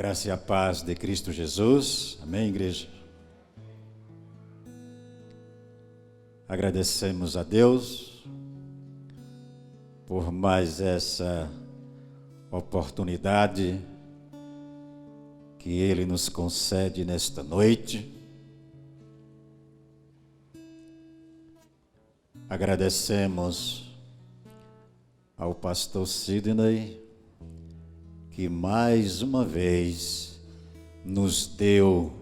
graça e a paz de Cristo Jesus. Amém, igreja? Agradecemos a Deus por mais essa oportunidade que Ele nos concede nesta noite. Agradecemos ao pastor Sidney, que mais uma vez nos deu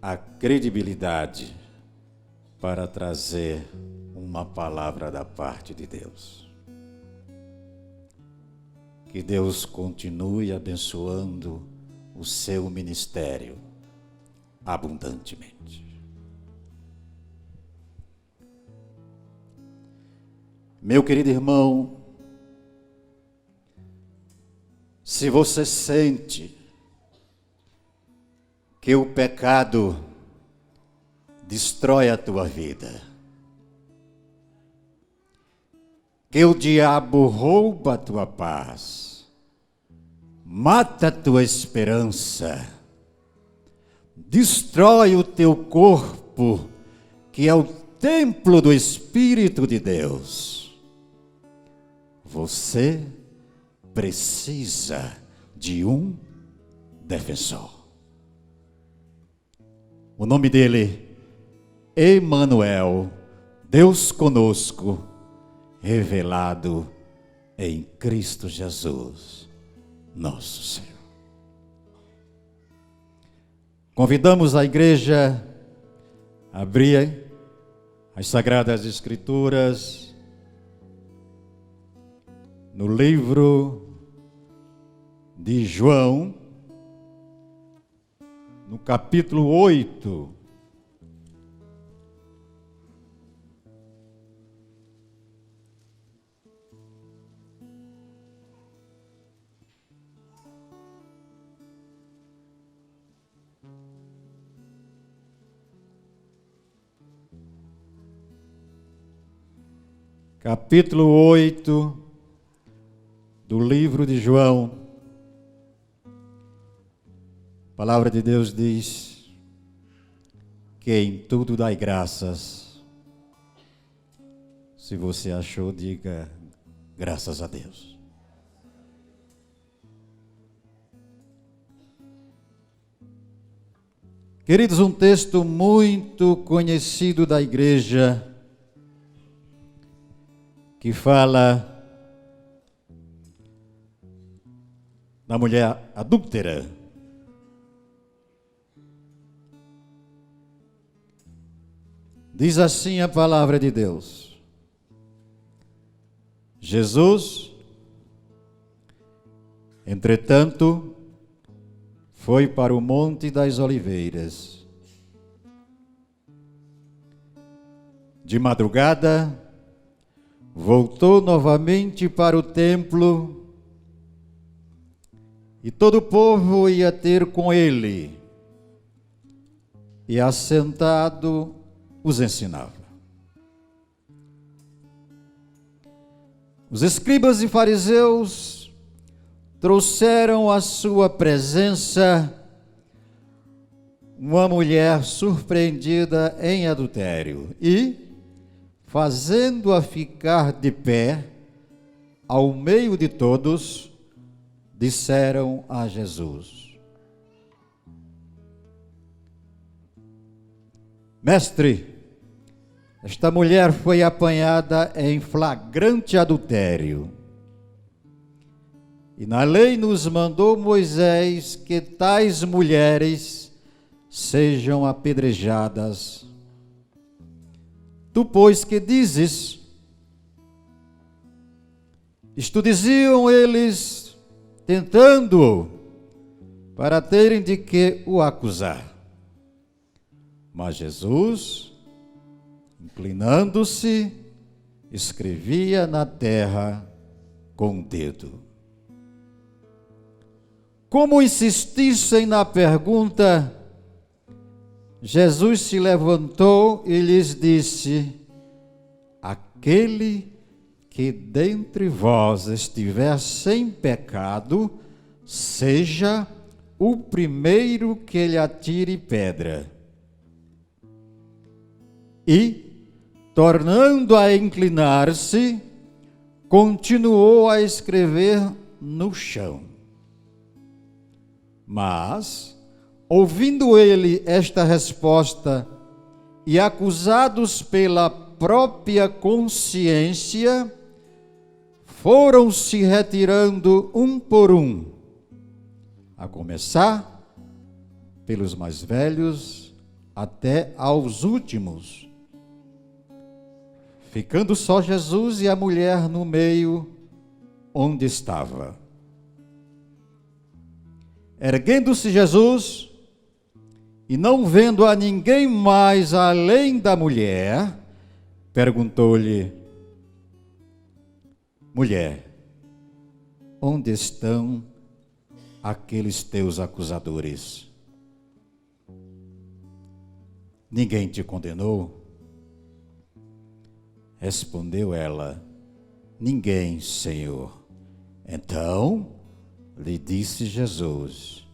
a credibilidade para trazer uma palavra da parte de Deus. Que Deus continue abençoando o seu ministério abundantemente. Meu querido irmão, se você sente que o pecado destrói a tua vida, que o diabo rouba a tua paz, mata a tua esperança, destrói o teu corpo, que é o templo do Espírito de Deus, você precisa de um defensor. O nome dele, Emanuel, Deus conosco, revelado em Cristo Jesus, nosso Senhor. Convidamos a igreja a abrir as Sagradas Escrituras no livro de João, no capítulo 8. Capítulo 8 do livro de João. A palavra de Deus diz que em tudo dai graças. Se você achou, diga graças a Deus. Queridos, um texto muito conhecido da igreja, que fala da mulher adúltera. Diz assim a palavra de Deus: Jesus, entretanto, foi para o Monte das Oliveiras. De madrugada, voltou novamente para o templo, e todo o povo ia ter com ele, e assentado os ensinava. Os escribas e fariseus trouxeram à sua presença uma mulher surpreendida em adultério e, fazendo-a ficar de pé ao meio de todos, disseram a Jesus: Mestre, esta mulher foi apanhada em flagrante adultério. E na lei nos mandou Moisés que tais mulheres sejam apedrejadas. Tu, pois, que dizes? Isto diziam eles, tentando-o, para terem de que o acusar. Mas Jesus, inclinando-se, escrevia na terra com o dedo. Como insistissem na pergunta, Jesus se levantou e lhes disse: aquele que dentre vós estiver sem pecado, seja o primeiro que lhe atire pedra. E, tornando a inclinar-se, continuou a escrever no chão. Mas, ouvindo ele esta resposta e acusados pela própria consciência, foram se retirando um por um, a começar pelos mais velhos até aos últimos, ficando só Jesus e a mulher no meio onde estava. Erguendo-se Jesus, e não vendo a ninguém mais além da mulher, perguntou-lhe: mulher, onde estão aqueles teus acusadores? Ninguém te condenou? Respondeu ela: ninguém, Senhor. Então lhe disse Jesus: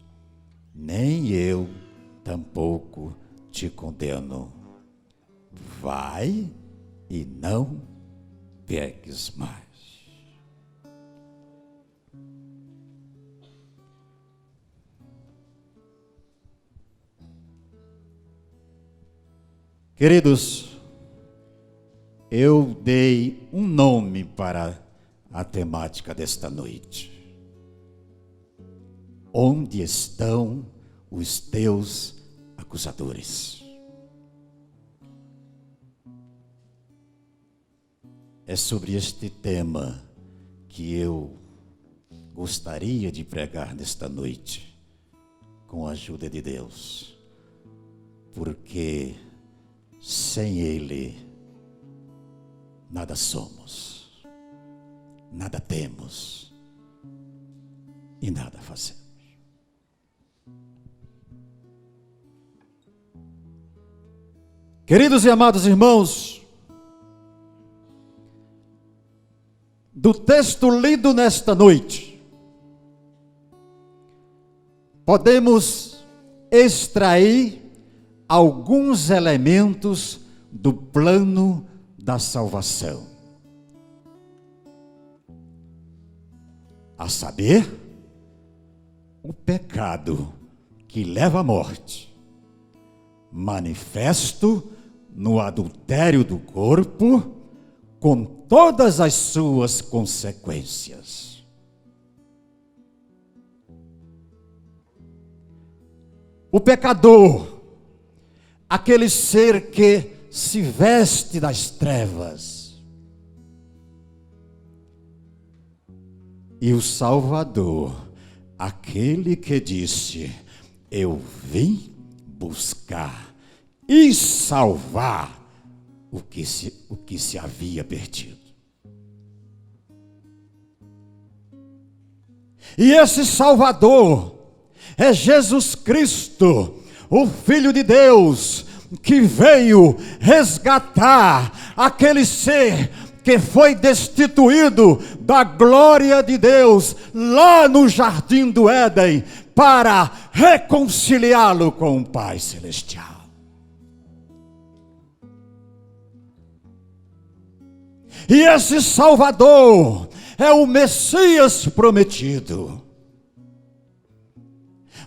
nem eu tampouco te condeno. Vai e não peques mais. Queridos, eu dei um nome para a temática desta noite. Onde estão os teus acusadores? É sobre este tema que eu gostaria de pregar nesta noite, com a ajuda de Deus, porque sem Ele nada somos, nada temos e nada fazemos. Queridos e amados irmãos, do texto lido nesta noite, podemos extrair alguns elementos do plano da salvação. A saber, o pecado que leva à morte, manifesto no adultério do corpo, com todas as suas consequências. O pecador, aquele ser que se veste das trevas, e o Salvador, aquele que disse: eu vim buscar e salvar o que se havia perdido. E esse Salvador é Jesus Cristo, o Filho de Deus, que veio resgatar aquele ser que foi destituído da glória de Deus lá no jardim do Éden, para reconciliá-lo com o Pai Celestial. E esse Salvador é o Messias prometido,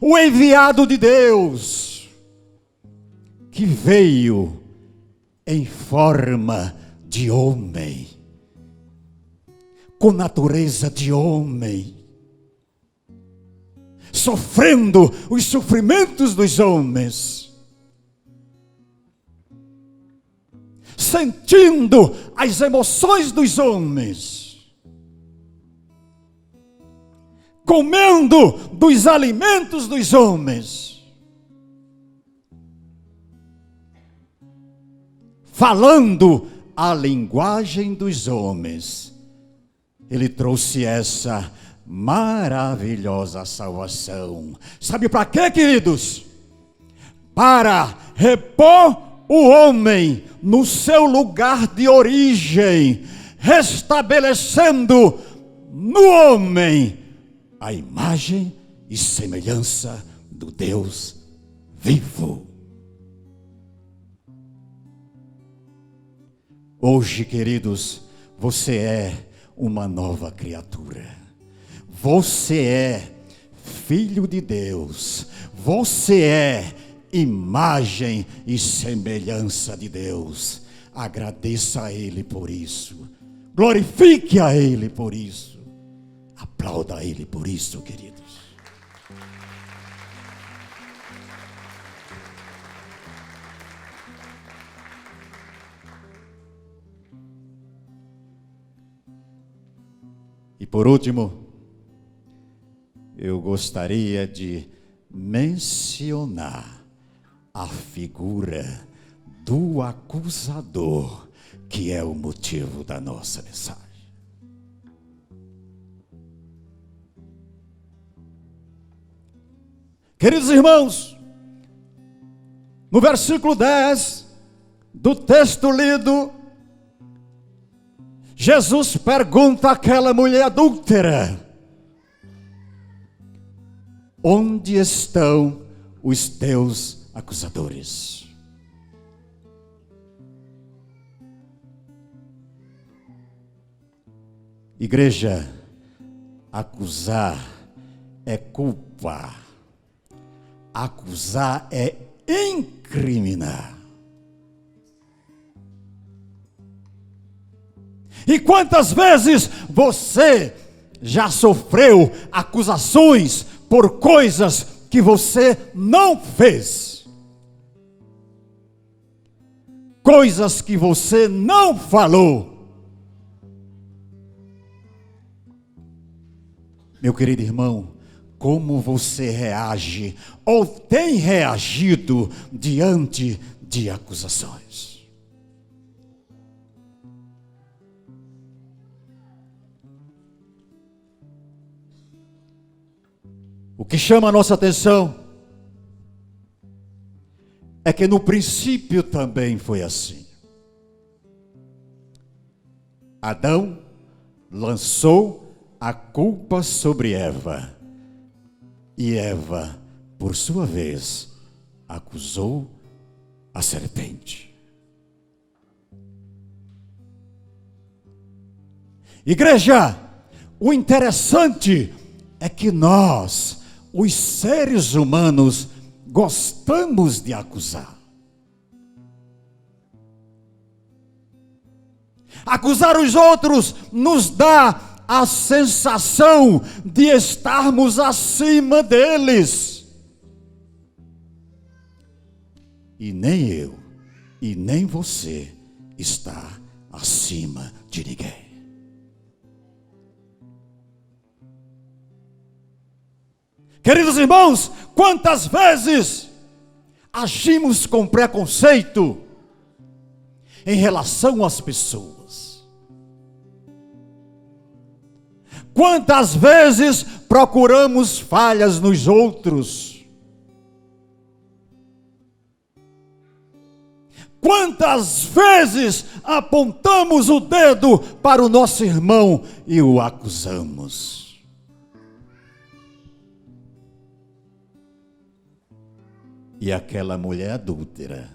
o enviado de Deus, que veio em forma de homem, com natureza de homem, sofrendo os sofrimentos dos homens, sentindo as emoções dos homens, comendo dos alimentos dos homens, falando a linguagem dos homens. Ele trouxe essa maravilhosa salvação. Sabe para quê, queridos? Para repor o homem no seu lugar de origem, restabelecendo no homem a imagem e semelhança do Deus vivo. Hoje, queridos, você é uma nova criatura. Você é filho de Deus. Você é imagem e semelhança de Deus. Agradeça a Ele por isso. Glorifique a Ele por isso. Aplauda a Ele por isso, queridos. E por último, eu gostaria de mencionar a figura do acusador, que é o motivo da nossa mensagem. Queridos irmãos, no versículo 10 do texto lido, Jesus pergunta àquela mulher adúltera: onde estão os teus acusadores? Igreja, acusar é culpa. Acusar é incriminar. E quantas vezes você já sofreu acusações por coisas que você não fez? Coisas que você não falou. Meu querido irmão, como você reage ou tem reagido diante de acusações? O que chama a nossa atenção é que no princípio também foi assim. Adão lançou a culpa sobre Eva, e Eva, por sua vez, acusou a serpente. Igreja, o interessante é que nós, os seres humanos, gostamos de acusar. Acusar os outros nos dá a sensação de estarmos acima deles. E nem eu, e nem você está acima de ninguém. Queridos irmãos, quantas vezes agimos com preconceito em relação às pessoas? Quantas vezes procuramos falhas nos outros? Quantas vezes apontamos o dedo para o nosso irmão e o acusamos? E aquela mulher adúltera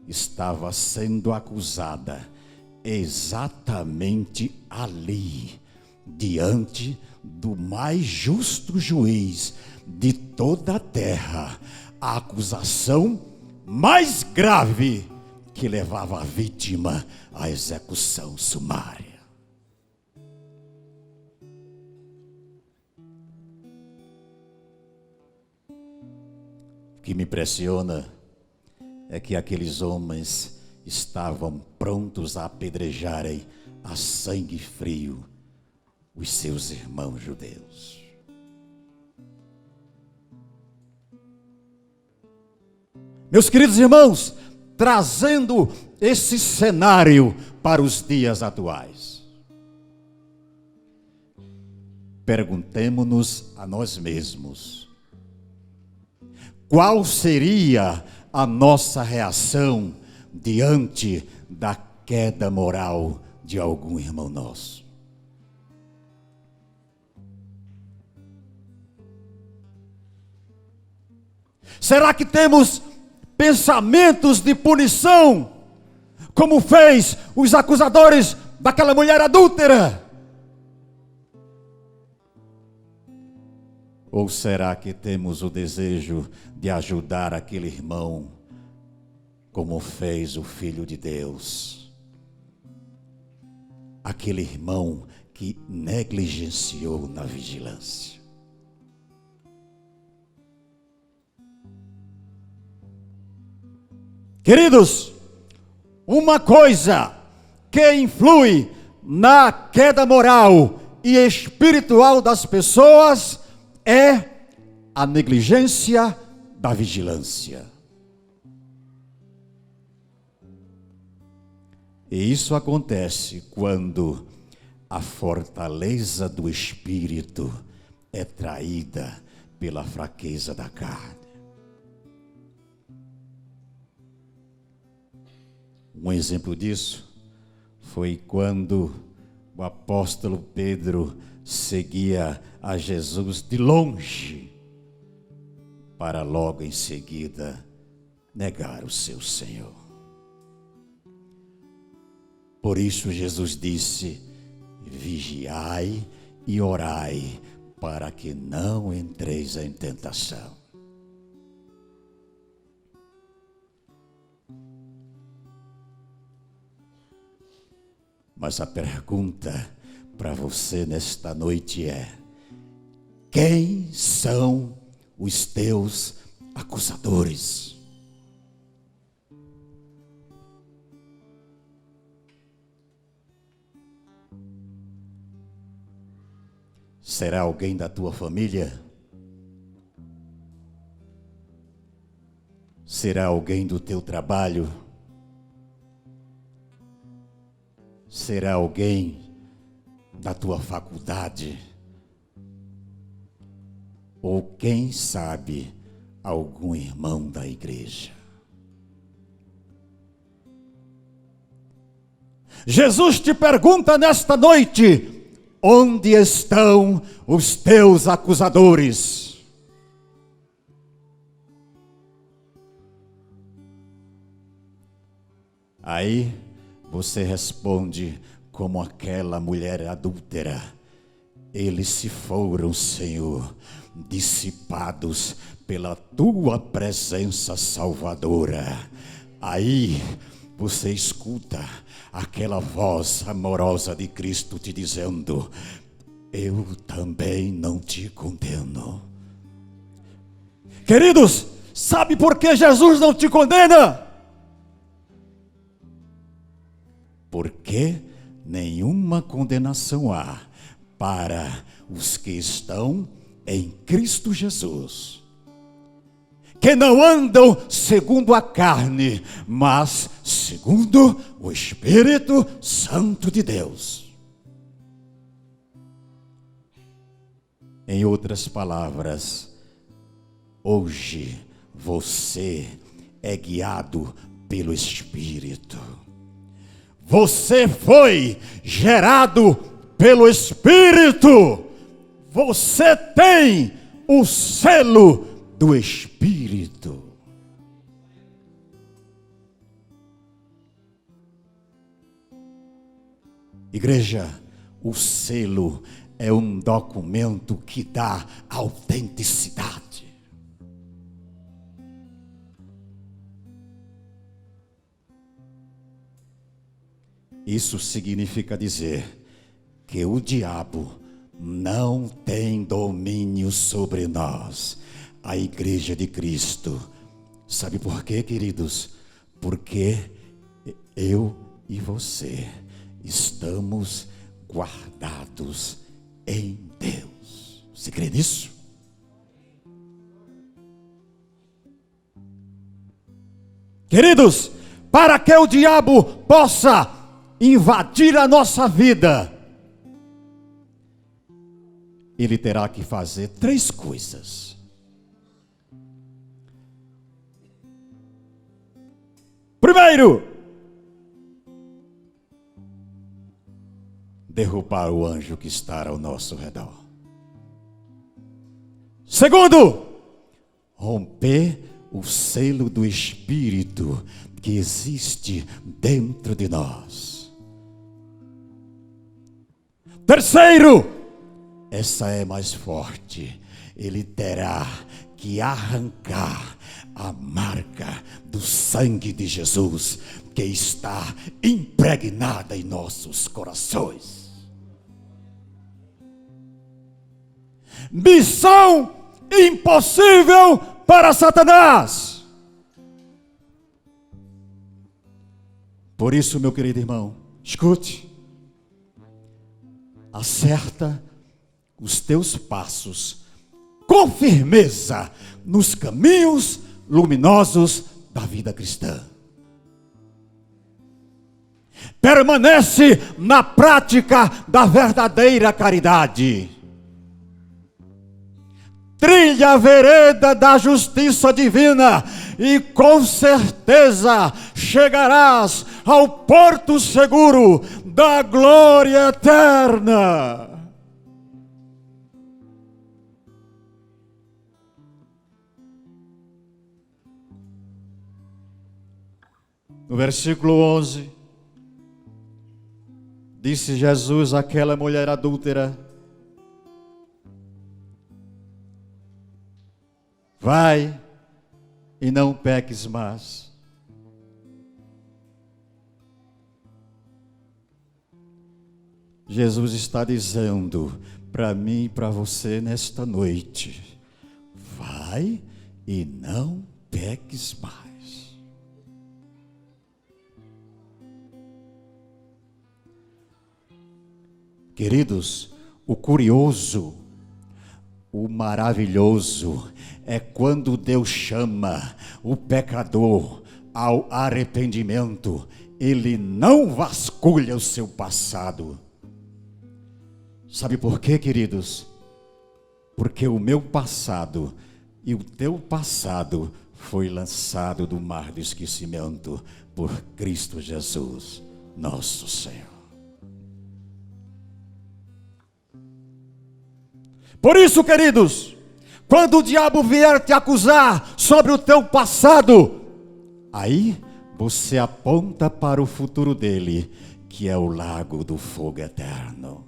estava sendo acusada exatamente ali, diante do mais justo juiz de toda a terra, a acusação mais grave que levava a vítima à execução sumária. O que me impressiona é que aqueles homens estavam prontos a apedrejarem a sangue frio os seus irmãos judeus. Meus queridos irmãos, trazendo esse cenário para os dias atuais, perguntemo-nos a nós mesmos: qual seria a nossa reação diante da queda moral de algum irmão nosso? Será que temos pensamentos de punição, como fez os acusadores daquela mulher adúltera? Ou será que temos o desejo de ajudar aquele irmão, como fez o Filho de Deus? Aquele irmão que negligenciou na vigilância. Queridos, uma coisa que influi na queda moral e espiritual das pessoas é a negligência da vigilância. E isso acontece quando a fortaleza do espírito é traída pela fraqueza da carne. Um exemplo disso foi quando o apóstolo Pedro seguia a Jesus de longe, para logo em seguida negar o seu Senhor. Por isso Jesus disse: vigiai e orai, para que não entreis em tentação. Mas a pergunta para você nesta noite é: quem são os teus acusadores? Será alguém da tua família? Será alguém do teu trabalho? Será alguém da tua faculdade? Ou quem sabe, algum irmão da igreja? Jesus te pergunta nesta noite: onde estão os teus acusadores? Aí você responde como aquela mulher adúltera: eles se foram, Senhor, dissipados pela tua presença salvadora. Aí você escuta aquela voz amorosa de Cristo te dizendo: eu também não te condeno. Queridos, sabe por que Jesus não te condena? Porque nenhuma condenação há para os que estão em Cristo Jesus, que não andam segundo a carne, mas segundo o Espírito Santo de Deus. Em outras palavras, hoje você é guiado pelo Espírito. Você foi gerado pelo Espírito. Você tem o selo do Espírito. Igreja, o selo é um documento que dá autenticidade. Isso significa dizer que o diabo não tem domínio sobre nós, a igreja de Cristo. Sabe por quê, queridos? Porque eu e você estamos guardados em Deus. Você crê nisso? Queridos, para que o diabo possa invadir a nossa vida, ele terá que fazer 3 coisas. Primeiro, derrubar o anjo que está ao nosso redor. Segundo, romper o selo do Espírito que existe dentro de nós. Terceiro, essa é mais forte, ele terá que arrancar a marca do sangue de Jesus que está impregnada em nossos corações. Missão impossível para Satanás. Por isso, meu querido irmão, escute, acerta os teus passos com firmeza nos caminhos luminosos da vida cristã. Permanece na prática da verdadeira caridade. Trilha a vereda da justiça divina e com certeza chegarás ao porto seguro da glória eterna. No versículo 11, disse Jesus àquela mulher adúltera: vai e não peques mais. Jesus está dizendo para mim e para você nesta noite: vai e não peques mais. Queridos, o curioso, o maravilhoso é quando Deus chama o pecador ao arrependimento, ele não vasculha o seu passado. Sabe por quê, queridos? Porque o meu passado e o teu passado foi lançado do mar do esquecimento por Cristo Jesus, nosso Senhor. Por isso, queridos, quando o diabo vier te acusar sobre o teu passado, aí você aponta para o futuro dele, que é o lago do fogo eterno.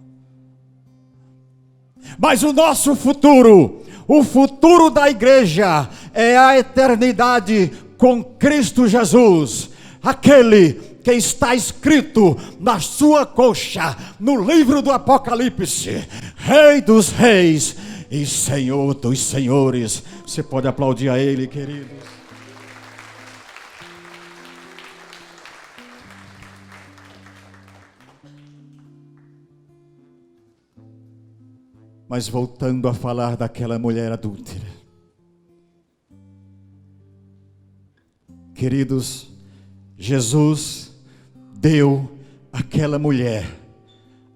Mas o nosso futuro, o futuro da igreja, é a eternidade com Cristo Jesus, aquele que está escrito na sua coxa, no livro do Apocalipse: Rei dos reis e Senhor dos senhores. Você pode aplaudir a ele, querido. Mas voltando a falar daquela mulher adúltera, queridos, Jesus deu àquela mulher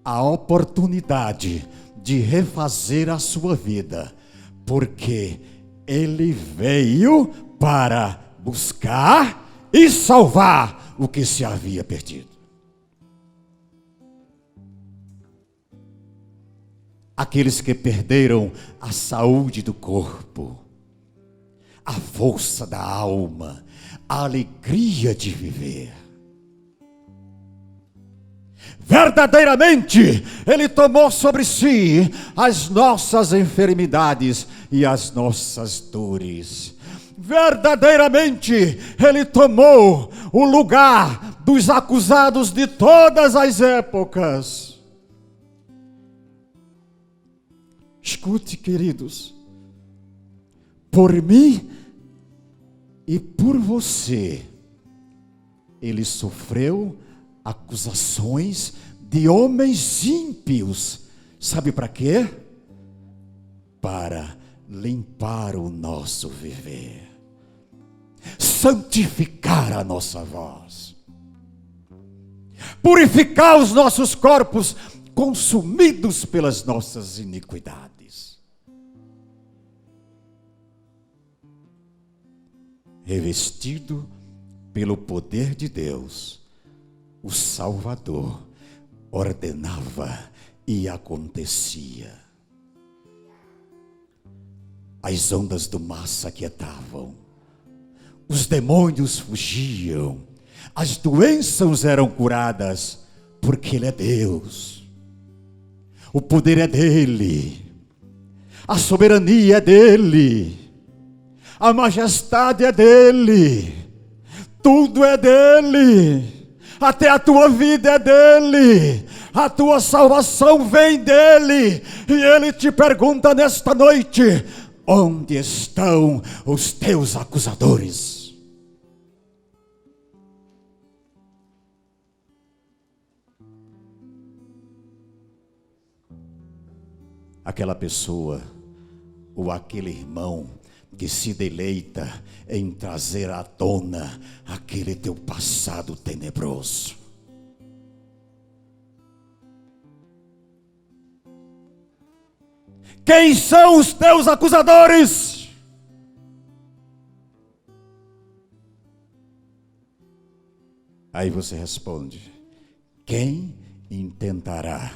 a oportunidade de refazer a sua vida, porque ele veio para buscar e salvar o que se havia perdido. Aqueles que perderam a saúde do corpo, a força da alma, a alegria de viver. Verdadeiramente, ele tomou sobre si as nossas enfermidades e as nossas dores. Verdadeiramente, ele tomou o lugar dos acusados de todas as épocas. Escute, queridos, por mim e por você, ele sofreu acusações de homens ímpios. Sabe para quê? Para limpar o nosso viver, santificar a nossa voz, purificar os nossos corpos consumidos pelas nossas iniquidades. Revestido pelo poder de Deus, o Salvador ordenava e acontecia. As ondas do mar se aquietavam, os demônios fugiam, as doenças eram curadas, porque Ele é Deus. O poder é dEle, a soberania é dEle, a majestade é dEle, tudo é dEle, até a tua vida é dEle, a tua salvação vem dEle, e Ele te pergunta nesta noite: onde estão os teus acusadores? Aquela pessoa ou aquele irmão que se deleita em trazer à tona aquele teu passado tenebroso. Quem são os teus acusadores? Aí você responde: quem intentará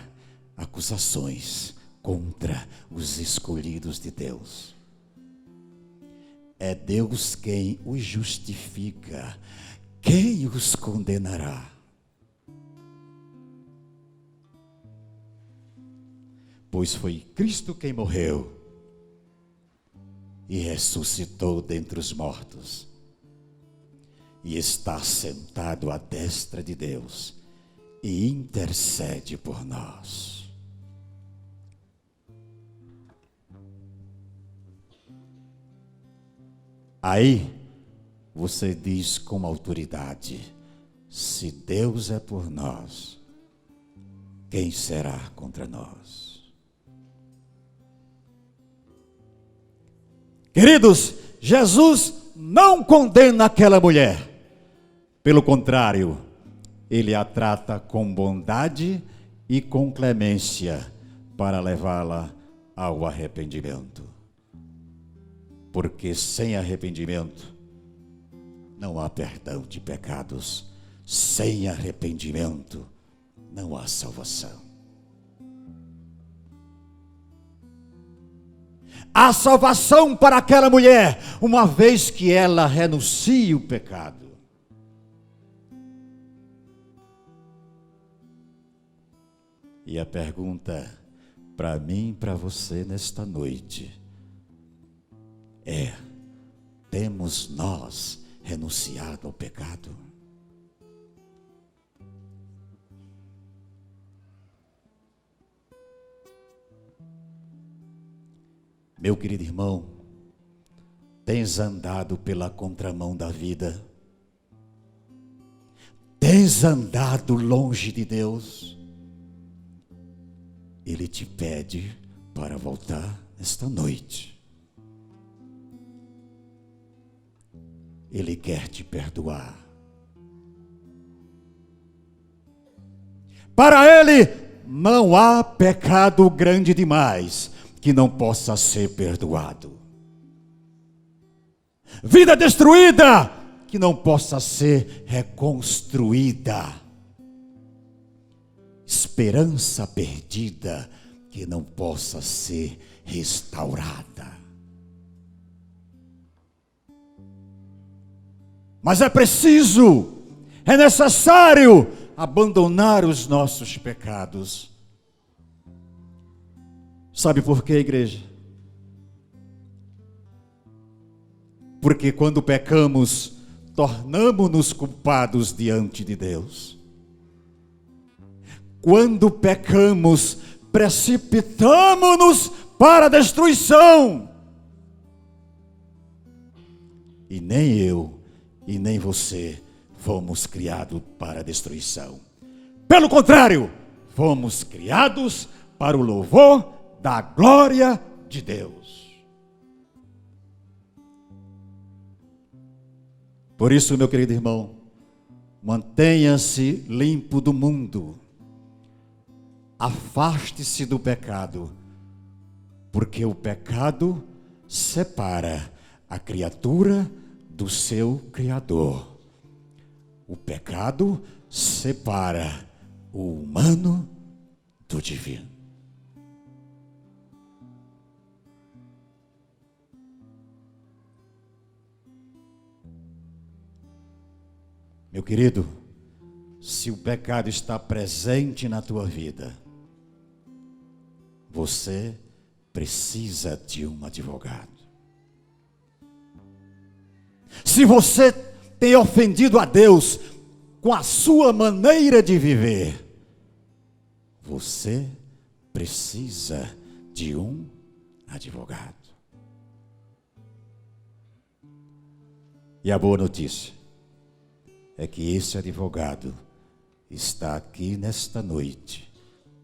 acusações contra os escolhidos de Deus? É Deus quem os justifica. Quem os condenará? Pois foi Cristo quem morreu e ressuscitou dentre os mortos, e está sentado à destra de Deus e intercede por nós. Aí você diz com autoridade: se Deus é por nós, quem será contra nós? Queridos, Jesus não condena aquela mulher. Pelo contrário, Ele a trata com bondade e com clemência para levá-la ao arrependimento. Porque sem arrependimento não há perdão de pecados. Sem arrependimento não há salvação. Há salvação para aquela mulher, uma vez que ela renuncia o pecado. E a pergunta para mim e para você nesta noite é: temos nós renunciado ao pecado? Meu querido irmão, tens andado pela contramão da vida? Tens andado longe de Deus? Ele te pede para voltar esta noite. Ele quer te perdoar. Para Ele não há pecado grande demais que não possa ser perdoado. Vida destruída que não possa ser reconstruída. Esperança perdida que não possa ser restaurada. Mas é preciso, é necessário abandonar os nossos pecados. Sabe por quê, igreja? Porque quando pecamos, tornamo-nos culpados diante de Deus. Quando pecamos, precipitamo-nos para a destruição. E nem eu e nem você fomos criados para a destruição. Pelo contrário, fomos criados para o louvor da glória de Deus. Por isso, meu querido irmão, mantenha-se limpo do mundo. Afaste-se do pecado, porque o pecado separa a criatura do seu Criador. O pecado separa o humano do divino. Meu querido, se o pecado está presente na tua vida, você precisa de um advogado. Se você tem ofendido a Deus com a sua maneira de viver, você precisa de um advogado. E a boa notícia é que esse advogado está aqui nesta noite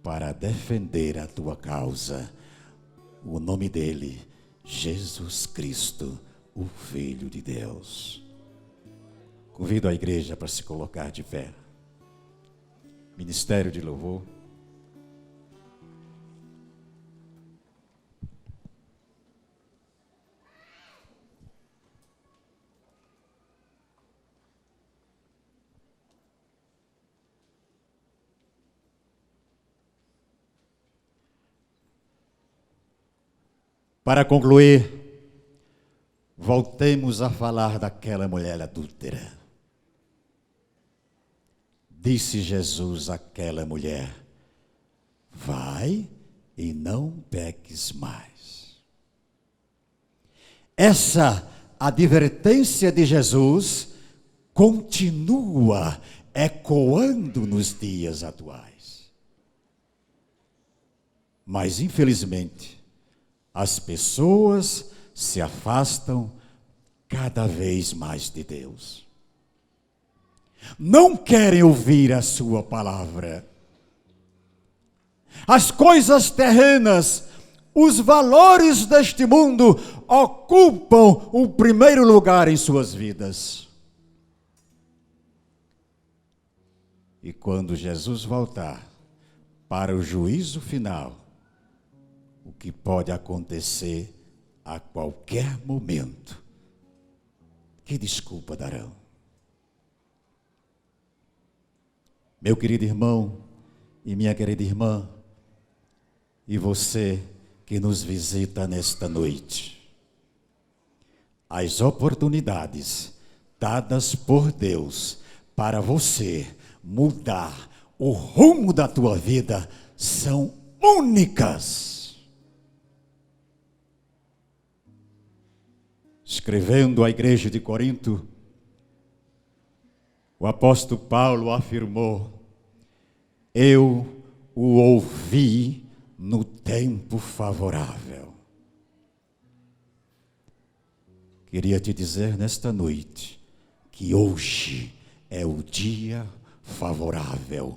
para defender a tua causa. O nome dele, Jesus Cristo, o Filho de Deus. Convido a igreja para se colocar de pé. Ministério de louvor. Para concluir, voltemos a falar daquela mulher adúltera. Disse Jesus àquela mulher: vai e não peques mais. Essa advertência de Jesus continua ecoando nos dias atuais. Mas, infelizmente, as pessoas se afastam cada vez mais de Deus. Não querem ouvir a sua palavra. As coisas terrenas, os valores deste mundo ocupam o primeiro lugar em suas vidas. E quando Jesus voltar para o juízo final, o que pode acontecer a qualquer momento, que desculpa darão? Meu querido irmão e minha querida irmã, e você que nos visita nesta noite, as oportunidades dadas por Deus para você mudar o rumo da tua vida são únicas. Escrevendo à igreja de Corinto, o apóstolo Paulo afirmou: eu o ouvi no tempo favorável. Queria te dizer nesta noite que hoje é o dia favorável.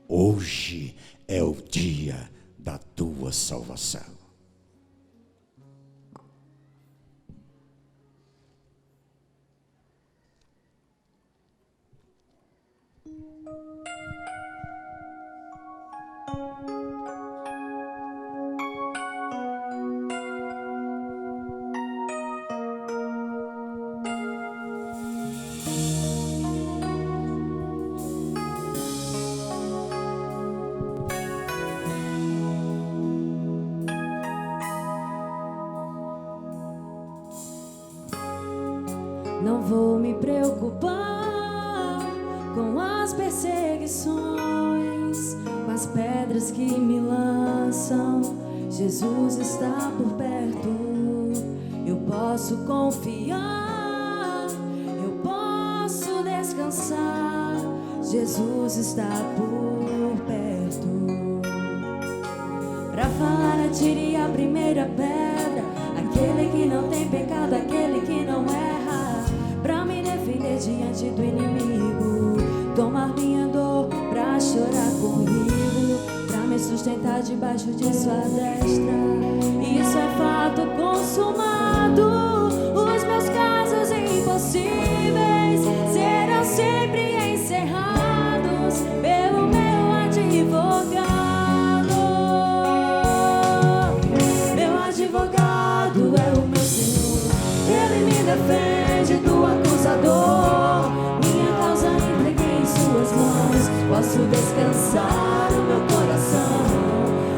Hoje é o dia da tua salvação. Não vou me preocupar com as perseguições, com as pedras que me lançam. Jesus está por perto. Eu posso confiar, eu posso descansar. Jesus está por perto. Pra falar, atire a primeira pedra. Aquele que não tem pecado, aquele que não erra. Pra me defender diante do inimigo, tomar minha dor pra chorar comigo, pra me sustentar debaixo de sua destra. Isso é fato consumado. Os meus casos impossíveis serão sempre encerrados pelo meu advogado. Meu advogado é o meu Senhor. Ele me defende do acusador. Minha causa entreguei em suas mãos. Posso descansar o meu coração.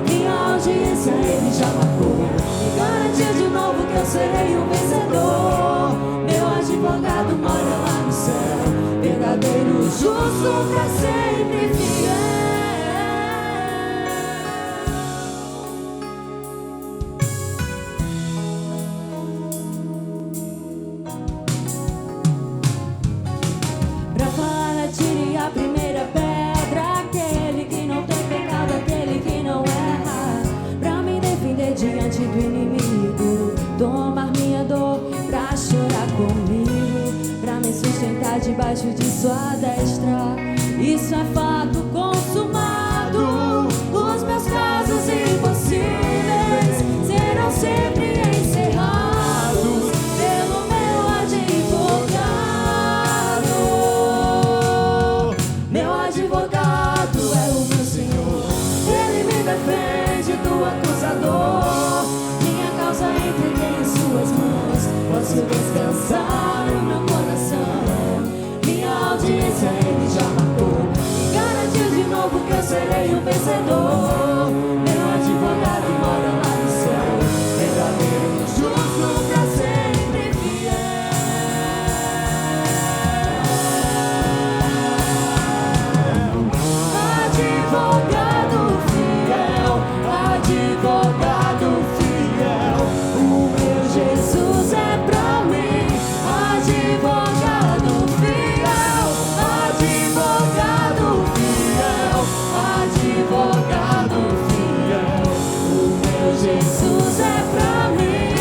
Minha audiência ele já marcou e garantiu de novo que eu serei um vencedor. Meu advogado mora lá no céu. Verdade justo pra sempre fiel. Pra falar, tire a primeira pedra, aquele que não tem pecado, aquele que não erra. Pra me defender diante do inimigo, tomar minha dor pra chorar comigo, pra me sustentar debaixo de sua destra. Isso é fato consumado. Os meus casos impossíveis serão sempre encerrados pelo meu advogado. Meu advogado é o meu Senhor. Ele me defende do acusador. Minha causa entreguei em suas mãos. Posso descansar no meu coração. Minha audiência ele já marcou e garantiu de novo que eu serei o vencedor. Meu advogado mora lá no céu, verdadeiro, justo pra sempre fiel. Advogado fiel, advogado fiel, o meu Jesus é pra mim. Advogado fiel, advogado fiel, advogado fiel, o meu Jesus é pra mim.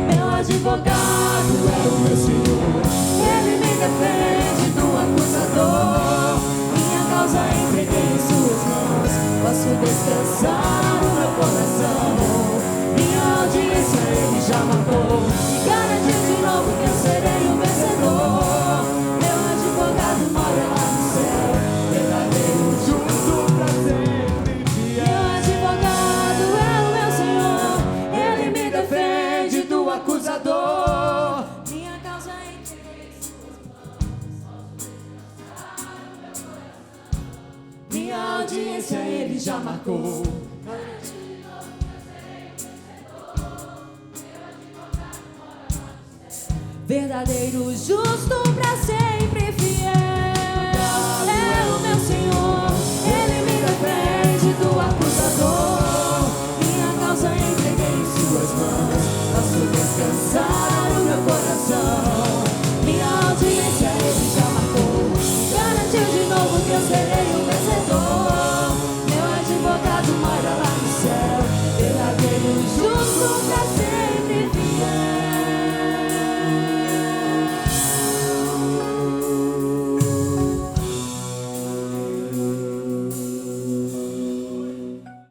Meu advogado é o meu Senhor, ele me defende do acusador. Minha causa entreguei em suas mãos, posso descansar no meu coração. Minha audiência ele já marcou e garantiu de novo que eu serei o vencedor. Meu advogado mora lá no céu, verdadeiro, justo pra sempre fiel. Meu advogado é o meu Senhor, ele me defende do acusador. Minha causa entreguei em suas mãos, posso descansar no meu coração. Minha audiência ele já marcou. Verdadeiro, justo pra ser.